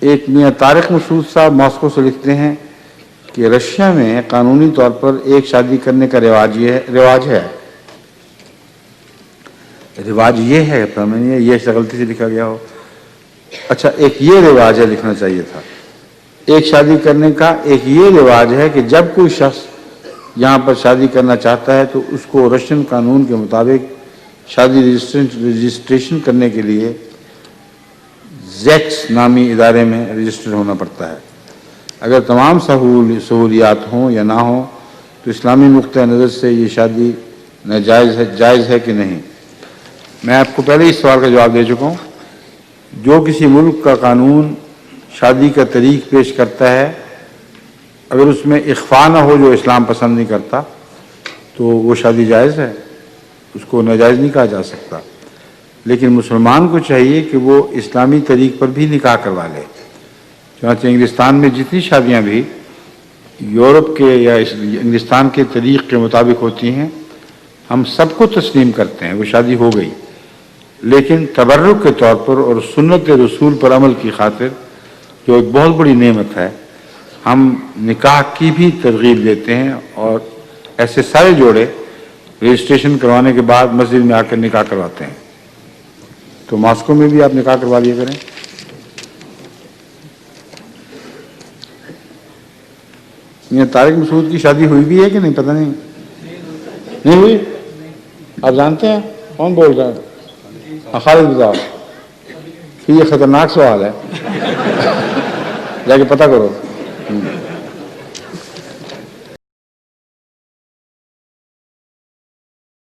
ایک میاں طارق مسعود صاحب ماسکو سے لکھتے ہیں کہ رشیا میں قانونی طور پر ایک شادی کرنے کا رواج ہے. رواج یہ ہے، یہ غلطی سے لکھا گیا ہو. اچھا، ایک یہ رواج ہے، لکھنا چاہیے تھا. ایک شادی کرنے کا ایک یہ رواج ہے کہ جب کوئی شخص یہاں پر شادی کرنا چاہتا ہے تو اس کو رشین قانون کے مطابق شادی رجسٹریشن کرنے کے لیے زیکس نامی ادارے میں رجسٹر ہونا پڑتا ہے. اگر تمام سہولیات ہوں یا نہ ہوں تو اسلامی نقطۂ نظر سے یہ شادی جائز ہے کہ نہیں؟ میں آپ کو پہلے اس سوال کا جواب دے چکا ہوں. جو کسی ملک کا قانون شادی کا طریق پیش کرتا ہے، اگر اس میں اخفاء نہ ہو جو اسلام پسند نہیں کرتا تو وہ شادی جائز ہے، اس کو ناجائز نہیں کہا جا سکتا. لیکن مسلمان کو چاہیے کہ وہ اسلامی طریق پر بھی نکاح کروا لے. چنانچہ انگلستان میں جتنی شادیاں بھی یورپ کے یا انگلستان کے طریق کے مطابق ہوتی ہیں، ہم سب کو تسلیم کرتے ہیں، وہ شادی ہو گئی. لیکن تبرک کے طور پر اور سنت رسول پر عمل کی خاطر، جو ایک بہت بڑی نعمت ہے، ہم نکاح کی بھی ترغیب دیتے ہیں. اور ایسے سارے جوڑے رجسٹریشن کروانے کے بعد مسجد میں آ کر نکاح کرواتے ہیں. تو ماسکو میں بھی آپ نکاح کروا لیا کریں. یہ طارق مسعود کی شادی ہوئی بھی ہے کہ نہیں؟ پتہ نہیں ہوئی. آپ جانتے ہیں کون بول رہا ہے؟ خالد بتاؤ. یہ خطرناک سوال ہے، جا کے پتہ کرو.